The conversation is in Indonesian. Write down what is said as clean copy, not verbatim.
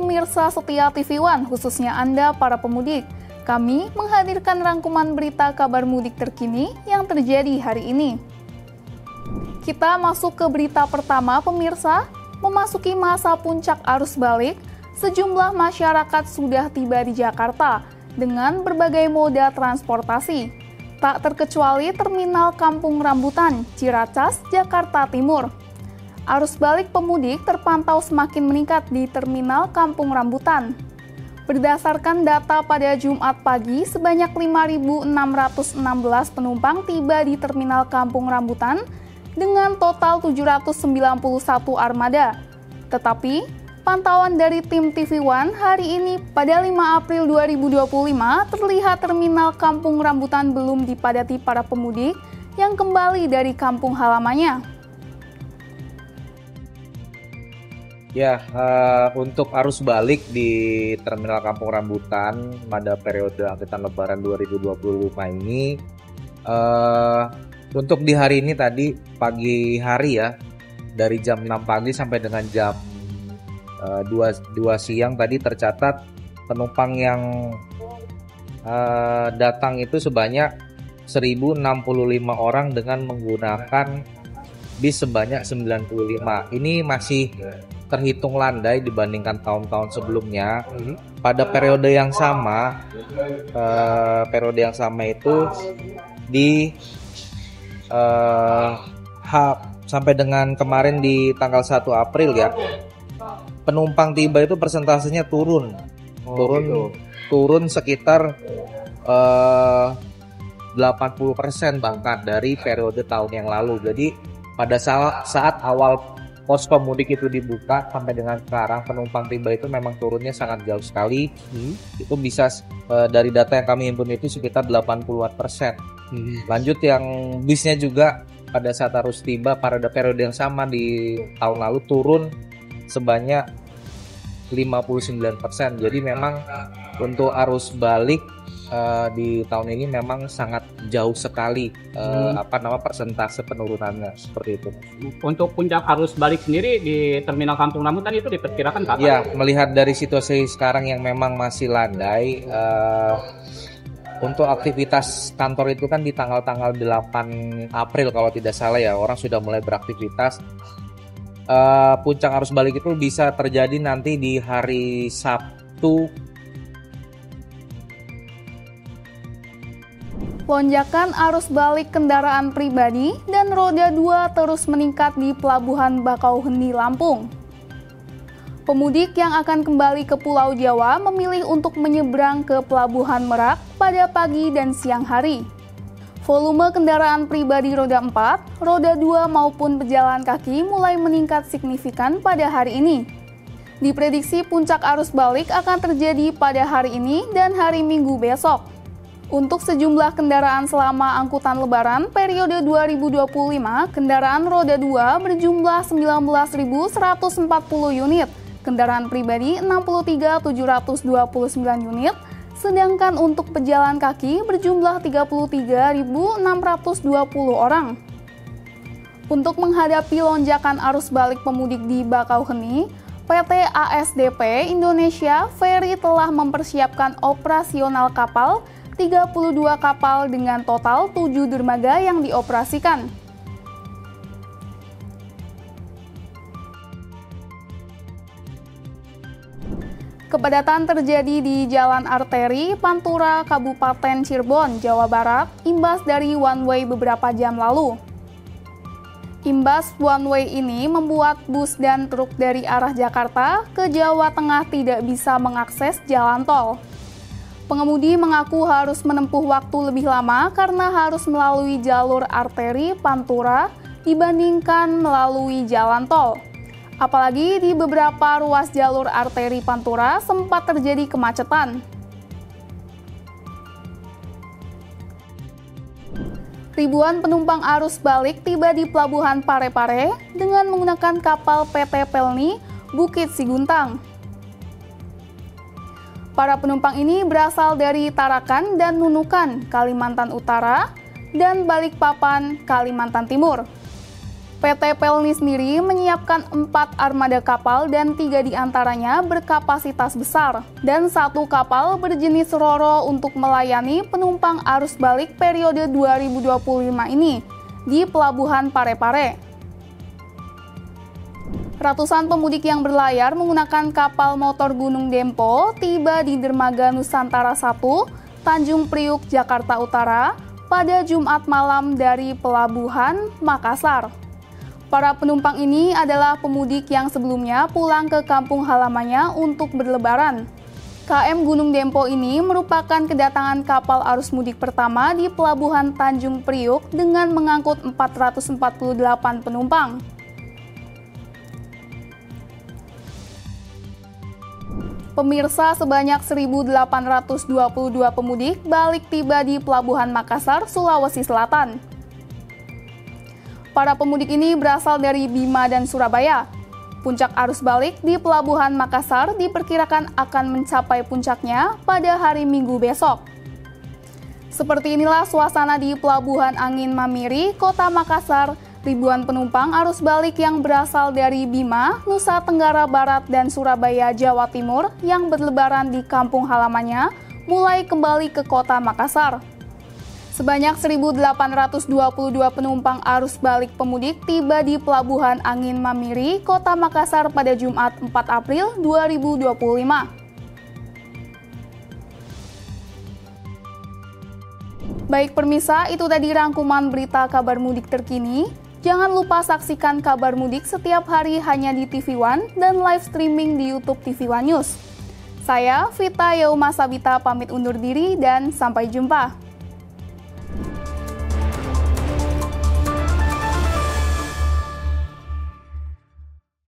pemirsa setia TV One, khususnya Anda para pemudik. Kami menghadirkan rangkuman berita kabar mudik terkini yang terjadi hari ini. Kita masuk ke berita pertama, pemirsa. Memasuki masa puncak arus balik, sejumlah masyarakat sudah tiba di Jakarta dengan berbagai moda transportasi. Tak terkecuali Terminal Kampung Rambutan, Ciracas, Jakarta Timur. Arus balik pemudik terpantau semakin meningkat di Terminal Kampung Rambutan. Berdasarkan data pada Jumat pagi, sebanyak 5.616 penumpang tiba di Terminal Kampung Rambutan dengan total 791 armada. Tetapi, pantauan dari tim TV One hari ini pada 5 April 2025 terlihat Terminal Kampung Rambutan belum dipadati para pemudik yang kembali dari kampung halamannya. Ya, untuk arus balik di Terminal Kampung Rambutan pada periode angkutan Lebaran 2025 ini, untuk di hari ini tadi pagi hari ya, dari jam 6 pagi sampai dengan jam 2 siang tadi tercatat penumpang yang datang itu sebanyak 1.065 orang dengan menggunakan bis sebanyak 95. Ini masih terhitung landai dibandingkan tahun-tahun sebelumnya. Pada periode yang sama, itu di sampai dengan kemarin di tanggal 1 April ya, penumpang tiba itu persentasenya turun sekitar 80% bahkan dari periode tahun yang lalu. Jadi pada saat awal pos pemudik itu dibuka sampai dengan sekarang, penumpang tiba itu memang turunnya sangat jauh sekali. Itu bisa dari data yang kami himpun itu sekitar 80%. Lanjut yang bisnya juga pada saat harus tiba pada periode yang sama di tahun lalu turun sebanyak 59%. Jadi memang untuk arus balik di tahun ini memang sangat jauh sekali persentase penurunannya seperti itu. Untuk puncak arus balik sendiri di Terminal Kampung Rambutan itu diperkirakan kapan? Ya, melihat dari situasi sekarang yang memang masih landai, untuk aktivitas kantor itu kan di tanggal-tanggal 8 April kalau tidak salah ya, orang sudah mulai beraktivitas. Puncak arus balik itu bisa terjadi nanti di hari Sabtu. Lonjakan arus balik kendaraan pribadi dan roda 2 terus meningkat di Pelabuhan Bakauheni, Lampung. Pemudik yang akan kembali ke Pulau Jawa memilih untuk menyeberang ke Pelabuhan Merak pada pagi dan siang hari. Volume kendaraan pribadi roda 4, roda 2 maupun pejalan kaki mulai meningkat signifikan pada hari ini. Diprediksi puncak arus balik akan terjadi pada hari ini dan hari Minggu besok. Untuk sejumlah kendaraan selama angkutan Lebaran periode 2025, kendaraan roda 2 berjumlah 19.140 unit, kendaraan pribadi 63.729 unit, sedangkan untuk pejalan kaki berjumlah 33.620 orang. Untuk menghadapi lonjakan arus balik pemudik di Bakauheni, PT ASDP Indonesia Ferry telah mempersiapkan operasional kapal 32 kapal dengan total 7 dermaga yang dioperasikan. Kepadatan terjadi di Jalan Arteri Pantura, Kabupaten Cirebon, Jawa Barat, imbas dari one way beberapa jam lalu. Imbas one way ini membuat bus dan truk dari arah Jakarta ke Jawa Tengah tidak bisa mengakses jalan tol. Pengemudi mengaku harus menempuh waktu lebih lama karena harus melalui jalur arteri Pantura dibandingkan melalui jalan tol. Apalagi di beberapa ruas jalur arteri Pantura sempat terjadi kemacetan. Ribuan penumpang arus balik tiba di Pelabuhan Parepare dengan menggunakan kapal PT Pelni Bukit Siguntang. Para penumpang ini berasal dari Tarakan dan Nunukan, Kalimantan Utara, dan Balikpapan, Kalimantan Timur. PT Pelni sendiri menyiapkan 4 armada kapal dan 3 diantaranya berkapasitas besar dan 1 kapal berjenis Ro-Ro untuk melayani penumpang arus balik periode 2025 ini di Pelabuhan Pare-Pare. Ratusan pemudik yang berlayar menggunakan kapal motor Gunung Dempo tiba di Dermaga Nusantara 1, Tanjung Priuk, Jakarta Utara pada Jumat malam dari Pelabuhan Makassar. Para penumpang ini adalah pemudik yang sebelumnya pulang ke kampung halamannya untuk berlebaran. KM Gunung Dempo ini merupakan kedatangan kapal arus mudik pertama di Pelabuhan Tanjung Priuk dengan mengangkut 448 penumpang. Pemirsa, sebanyak 1.822 pemudik balik tiba di Pelabuhan Makassar, Sulawesi Selatan. Para pemudik ini berasal dari Bima dan Surabaya. Puncak arus balik di Pelabuhan Makassar diperkirakan akan mencapai puncaknya pada hari Minggu besok. Seperti inilah suasana di Pelabuhan Angin Mamiri, Kota Makassar. Ribuan penumpang arus balik yang berasal dari Bima, Nusa Tenggara Barat, dan Surabaya, Jawa Timur yang berlebaran di kampung halamannya mulai kembali ke Kota Makassar. Sebanyak 1.822 penumpang arus balik pemudik tiba di Pelabuhan Angin Mamiri, Kota Makassar pada Jumat 4 April 2025. Baik pemirsa, itu tadi rangkuman berita kabar mudik terkini. Jangan lupa saksikan kabar mudik setiap hari hanya di TV One dan live streaming di YouTube TV One News. Saya, Vita Yauma Sabita, pamit undur diri dan sampai jumpa.